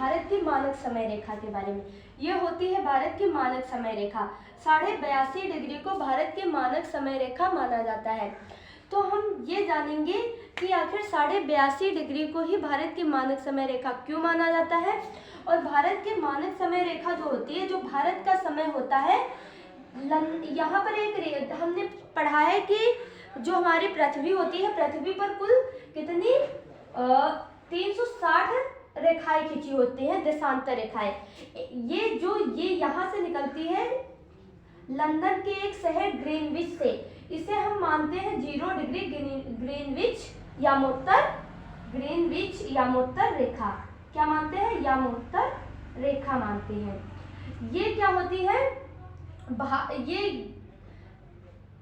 भारत की मानक समय रेखा के बारे में। ये होती है भारत की मानक समय रेखा। 82.5 डिग्री को भारत की मानक समय रेखा माना जाता है। तो हम ये जानेंगे कि आखिर 82.5 डिग्री को ही भारत की मानक समय रेखा क्यों माना जाता है, और भारत की मानक समय रेखा जो होती है, जो भारत का समय होता है, यहाँ पर एक हमने पढ़ा है कि जो हमारी पृथ्वी होती है, पृथ्वी पर कुल कितनी 360 रेखाएं खींची होती हैं, देशांतर रेखाएं। ये यहाँ से निकलती है लंदन के एक शहर ग्रीनविच से। इसे हम मानते हैं 0 डिग्री ग्रीनविच यामोत्तर रेखा। क्या मानते हैं? यामोत्तर रेखा मानते हैं। ये क्या होती है? ये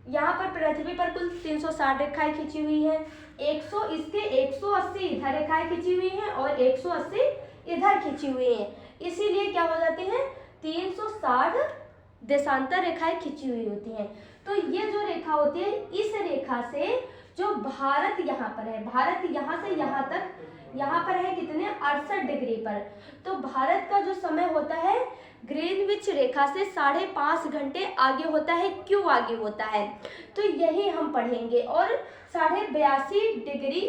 यहाँ पर पृथ्वी पर कुल 360 रेखाएं खींची हुई है। 180 इधर रेखाएं खींची हुई हैं और 180 इधर खींची हुई हैं। इसीलिए क्या हो जाती हैं? 360 देशांतर रेखाएं खींची हुई होती हैं। तो ये जो रेखा होती है, इस रेखा से जो भारत यहाँ पर है, भारत यहाँ से यहाँ तक, यहाँ पर है कितने 68 डिग्री पर। तो भारत का जो समय होता है ग्रीनविच रेखा से 5.5 घंटे आगे होता है। क्यों आगे होता है? तो यही हम पढ़ेंगे। और 82.5 डिग्री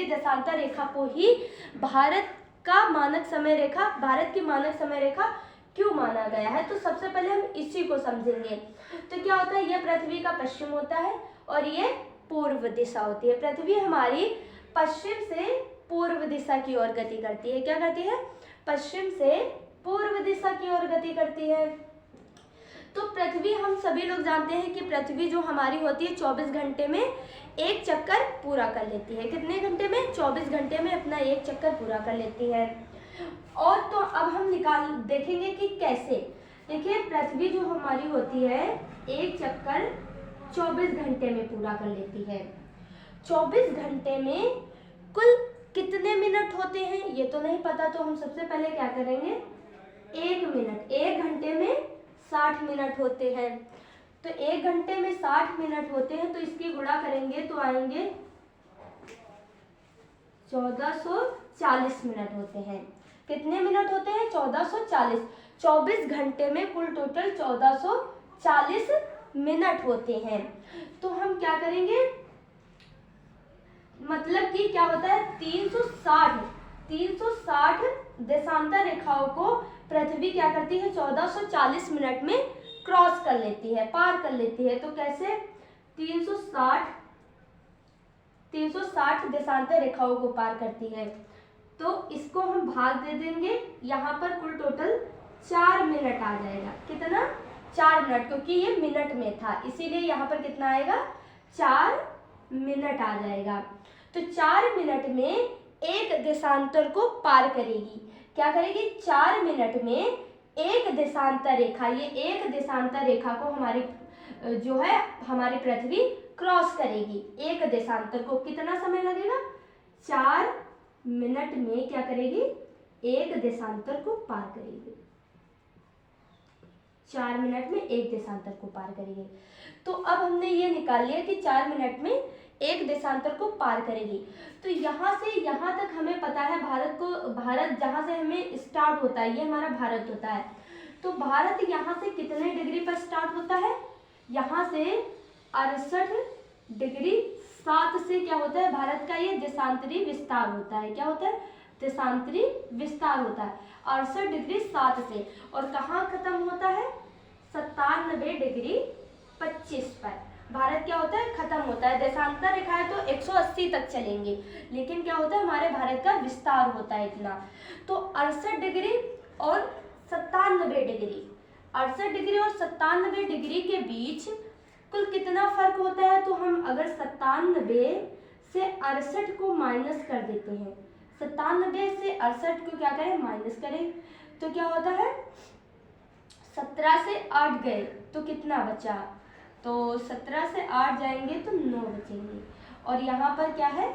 देशांतर रेखा को ही भारत की मानक समय रेखा क्यों माना गया है। तो सबसे पहले हम इसी को समझेंगे। तो क्या होता है? यह पृथ्वी का पश्चिम होता है और ये पूर्व दिशा होती है। पृथ्वी हमारी पश्चिम से पूर्व दिशा की ओर गति करती है। क्या करती है? पश्चिम से पूर्व दिशा की ओर गति करती है। तो पृथ्वी, हम सभी लोग जानते हैं कि पृथ्वी जो हमारी होती है 24 घंटे में एक चक्कर पूरा कर लेती है। कितने घंटे में? 24 घंटे में अपना एक चक्कर पूरा कर लेती है। और तो अब हम देखेंगे कि कैसे। देखिए, पृथ्वी जो हमारी होती है एक चक्कर 24 घंटे में पूरा कर लेती है। 24 घंटे में कुल कितने मिनट होते हैं ये तो नहीं पता, तो हम सबसे पहले क्या करेंगे? 1 मिनट। 1 घंटे में 60 मिनट होते हैं। तो 1 घंटे में 60 मिनट होते हैं, तो इसकी गुणा करेंगे तो आएंगे 1440 मिनट होते हैं। कितने मिनट होते हैं? 1440। 24 घंटे में कुल टोटल 1440 मिनट होते हैं। तो हम क्या करेंगे, मतलब कि क्या होता है 360 देशांतर रेखाओं को पृथ्वी क्या करती है 1440 मिनट में क्रॉस कर लेती है, पार कर लेती है। तो कैसे? 360 देशांतर रेखाओं को पार करती है। तो इसको हम भाग दे देंगे, यहाँ पर कुल टोटल 4 मिनट आ जाएगा। कितना? 4 मिनट, क्योंकि ये मिनट में था इसीलिए यहाँ पर कितना आएगा? 4 मिनट आ जाएगा। तो 4 मिनट में एक देशांतर को पार करेगी। क्या करेगी? 4 मिनट में एक देशांतर रेखा, ये एक देशांतर रेखा को हमारी पृथ्वी क्रॉस करेगी। एक देशांतर को कितना समय लगेगा? 4 मिनट में क्या करेगी? एक देशांतर को पार करेगी। 4 मिनट में एक देशांतर को पार करेगी। तो अब हमने ये निकाल लिया कि 4 मिनट में एक देशांतर को पार करेगी। तो यहाँ से यहाँ तक हमें पता है भारत जहाँ से हमें स्टार्ट होता है, ये हमारा भारत होता है। तो भारत यहाँ से कितने डिग्री पर स्टार्ट होता है? यहाँ से 68 डिग्री 7 से क्या होता है? भारत का ये देशांतरी विस्तार होता है। क्या होता है? देशांतरी विस्तार होता है 68 डिग्री 7 से। और कहाँ खत्म होता है? 97 डिग्री 25 पर भारत क्या होता है? खत्म होता है। देशांतर रेखाएं तो 180 तक चलेंगे, लेकिन क्या होता है? हमारे भारत का विस्तार होता है इतना। तो 68 डिग्री और 97 डिग्री, 68 डिग्री और 97 डिग्री के बीच कुल कितना फर्क होता है? तो हम अगर 97 से 68 को माइनस कर देते हैं, 97 से 68 को क्या करें? माइनस करें, तो क्या होता है? 17 से 8 गए तो कितना बचा? तो 17 से 8 जाएंगे तो 9 बचेंगे। और यहाँ पर क्या है?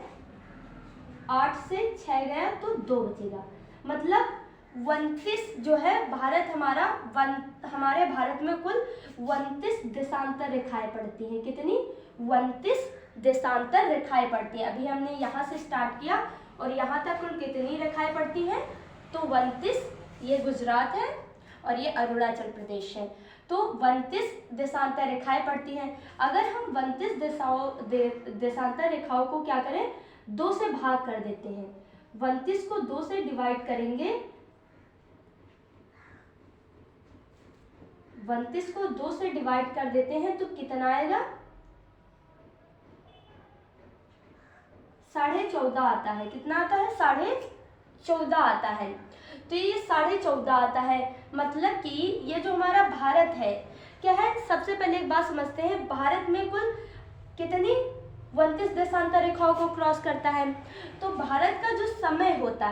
8 से 6 गया तो 2 बचेगा। मतलब 29 जो है भारत हमारे भारत में कुल 29 देशांतर रेखाएं पड़ती हैं। कितनी? 29 देशांतर रेखाएं पड़ती है। अभी हमने यहाँ से स्टार्ट किया और यहाँ तक कुल कितनी रेखाएं पड़ती हैं? तो 29। ये गुजरात है और ये अरुणाचल प्रदेश है। तो 29 देशांतर रेखाएं पड़ती हैं। अगर हम 29 देशांतर रेखाओं को क्या करें, 2 से भाग कर देते हैं। 29 को 2 से डिवाइड करेंगे, 29 को 2 से डिवाइड कर देते हैं तो कितना आएगा? 14.5 आता है। कितना आता है? 14.5 आता है। तो ये 14.5 आता है, मतलब कि ये जो हमारा भारत है क्या है, सबसे पहले एक बात समझते हैं, भारत में कुल कितनी 29 देशांतर रेखाओं को क्रॉस करता है। तो भारत का जो समय होता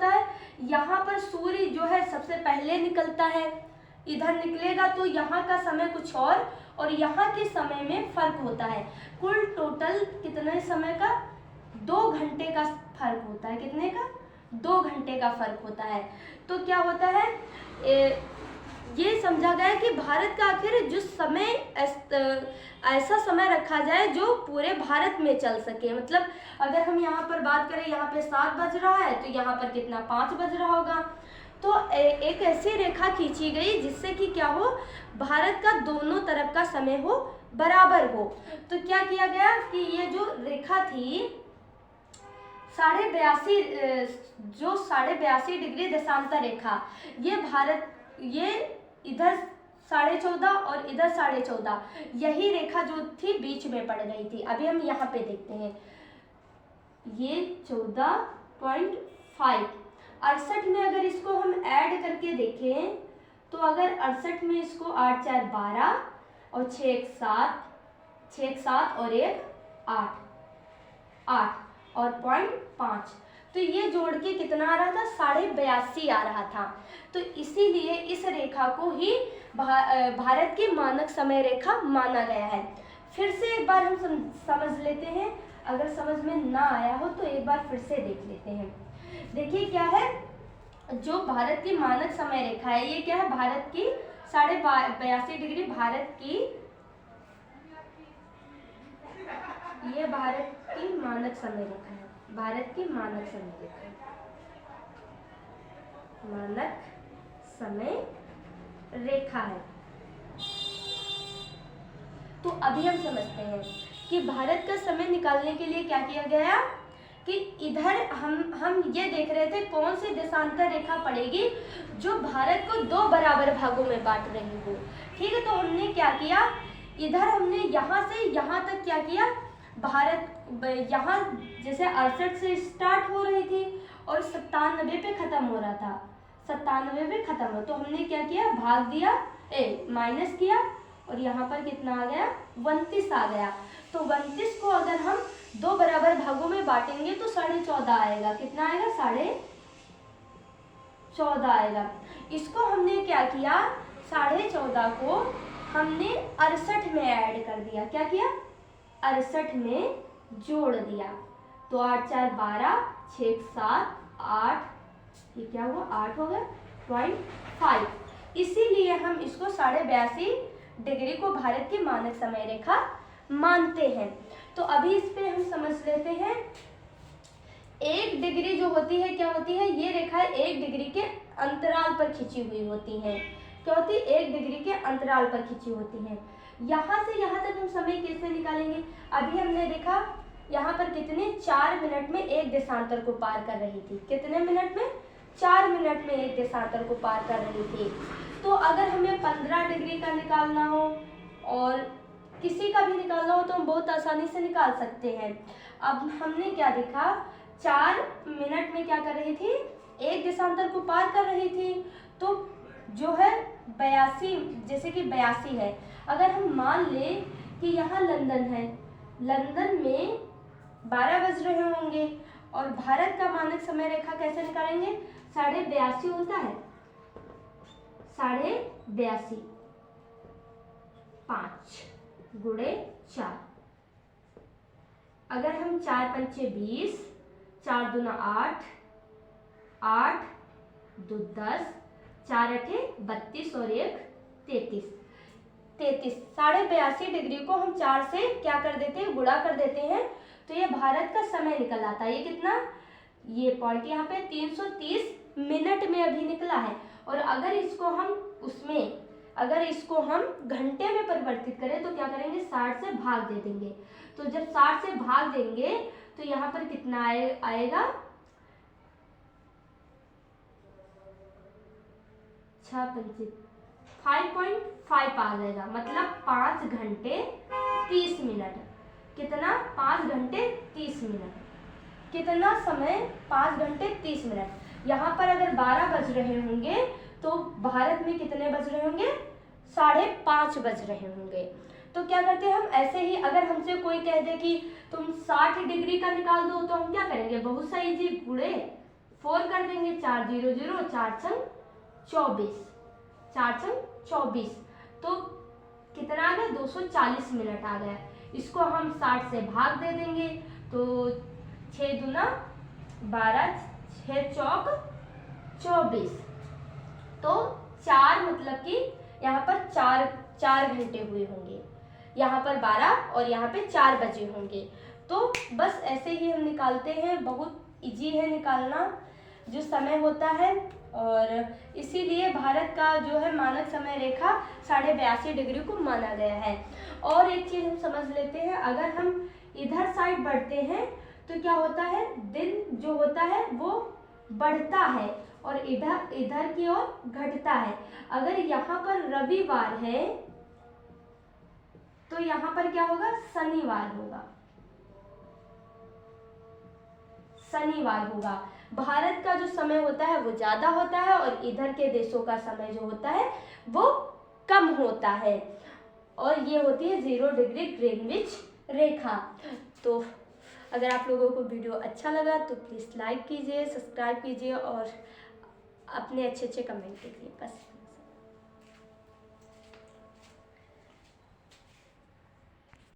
है, यहाँ पर सूर्य जो है सबसे पहले निकलता है, इधर निकलेगा तो यहाँ का समय कुछ और यहाँ के समय में फर्क होता है। कुल टोटल कितने समय का? 2 घंटे का फर्क होता है। कितने का? 2 घंटे का फर्क होता है। तो क्या होता है, ये समझा गया कि भारत का आखिर जो समय ऐसा समय रखा जाए जो पूरे भारत में चल सके। मतलब अगर हम यहाँ पर बात करें, यहाँ पे 7 बज रहा है तो यहाँ पर कितना 5 बज रहा होगा। तो एक ऐसी रेखा खींची गई जिससे कि क्या हो, भारत का दोनों तरफ का समय हो बराबर हो। तो क्या किया गया कि ये जो रेखा थी 82.5 डिग्री देशांतर रेखा, ये इधर 14.5 और इधर 14.5, यही रेखा जो थी बीच में पड़ गई थी। अभी हम यहाँ पे देखते हैं, ये 14.5 68 में अगर इसको हम ऐड करके देखें तो अगर 68 में इसको 8 4 12 और 6 1 7 और 1 8 और 0.5, तो ये जोड़ के कितना आ रहा था? 82.5 आ रहा था। तो इसीलिए इस रेखा को ही भारत की मानक समय रेखा माना गया है। फिर से एक बार हम समझ लेते हैं, अगर समझ में ना आया हो तो एक बार फिर से देख लेते हैं। देखिए क्या है, जो भारत की मानक समय रेखा है, ये क्या है? भारत की 82.5 डिग्री भारत की मानक समय रेखा है। भारत की मानक समय रेखा, मानक समय रेखा है। तो अभी हम समझते हैं कि भारत का समय निकालने के लिए क्या किया गया कि इधर हम ये देख रहे थे कौन सी देशांतर रेखा पड़ेगी जो भारत को 2 बराबर भागों में बांट रही हो। ठीक है, तो हमने क्या किया, इधर हमने यहाँ से यहाँ तक क्या किया, भारत यहाँ जैसे 68 से स्टार्ट हो रही थी और 97 पे खत्म हो रहा था, 97 पे खत्म हो, तो हमने क्या किया, भाग दिया, माइनस किया और यहाँ पर कितना आ गया, 29 आ गया। तो 29 को अगर हम 2 बराबर भागों में बांटेंगे तो 14.5 आएगा। कितना आएगा? 14.5 आएगा। इसको हमने क्या किया, 14.5 को हमने 68 में ऐड कर दिया। क्या किया? 68 में जोड़ दिया। तो 8 4 12, 6 7 8, ये क्या हुआ, 8 हो गया, 0.5। इसीलिए हम इसको 82.5 डिग्री को भारत की मानक समय रेखा मानते हैं। तो अभी इस पे हम समझ लेते हैं, 1 डिग्री जो होती है क्या होती है, ये रेखाएं 1 डिग्री के अंतराल पर खिंची हुई होती हैं। क्या होती है? 1 डिग्री के अंतराल पर खिंची होती हैं। यहाँ से यहाँ तक हम समय कैसे निकालेंगे? अभी हमने देखा यहाँ पर कितने 4 मिनट में एक देशांतर को पार कर रही थी। कितने मिनट में? 4 मिनट में एक देशांतर को पार कर रही थी। तो अगर हमें 15 डिग्री का निकालना हो और किसी का भी निकालना हो तो हम बहुत आसानी से निकाल सकते हैं। अब हमने क्या देखा, 4 मिनट में क्या कर रही थी, एक देशांतर को पार कर रही थी। तो जो है 82, जैसे कि 82 है, अगर हम मान लें कि यहाँ लंदन है, लंदन में 12 बज रहे होंगे और भारत का मानक समय रेखा कैसे निकालेंगे, 82.5 होता है, 82.5 5 गुणे 4, अगर हम 4 पंचे 20, 4 दूना 8, 8 2 10, 4 अठे 32 और 1 33। 82.5 डिग्री को हम 4 से क्या कर देते हैं, गुणा कर देते हैं, तो ये भारत का समय निकल आता है। ये कितना, ये पॉइंट यहाँ पे 330 मिनट में अभी निकला है। और अगर इसको हम घंटे में परिवर्तित करें तो क्या करेंगे, 60 से भाग दे देंगे। तो जब 60 से भाग देंगे तो यहाँ पर कितना आएगा, 5.5 आ जाएगा, मतलब 5 घंटे 30 मिनट। कितना, 5 घंटे 30 मिनट। कितना समय, 5 घंटे 30 मिनट। यहाँ पर अगर 12 बज रहे होंगे तो भारत में कितने बज रहे होंगे, 5:30 बज रहे होंगे। तो क्या करते हैं हम, ऐसे ही अगर हमसे कोई कह दे कि तुम 60 डिग्री का निकाल दो, तो हम क्या करेंगे, बहुत सा इजी, गुणे 4 कर देंगे, 4 0 0, 4 छंग 24, 4 छंग 24। तो कितना आ गया, 240 मिनट आ गया। इसको हम 60 से भाग दे देंगे तो 6 दूना 12, 6 चौक 24। तो 4, मतलब कि यहाँ पर 4 घंटे हुए होंगे, यहाँ पर 12 और यहाँ पे 4 बजे होंगे। तो बस ऐसे ही हम निकालते हैं, बहुत इजी है निकालना जो समय होता है। और इसीलिए भारत का जो है मानक समय रेखा 82.5 डिग्री को माना गया है। और एक चीज़ हम समझ लेते हैं, अगर हम इधर साइड बढ़ते हैं तो क्या होता है, दिन जो होता है वो बढ़ता है और इधर की ओर घटता है। अगर यहाँ पर रविवार है तो यहाँ पर क्या होगा, शनिवार होगा, शनिवार होगा। भारत का जो समय होता है वो ज्यादा होता है और इधर के देशों का समय जो होता है वो कम होता है। और ये होती है 0 डिग्री ग्रीनविच रेखा। तो अगर आप लोगों को वीडियो अच्छा लगा तो प्लीज़ लाइक कीजिए, सब्सक्राइब कीजिए और अपने अच्छे कमेंट कीजिए। बस।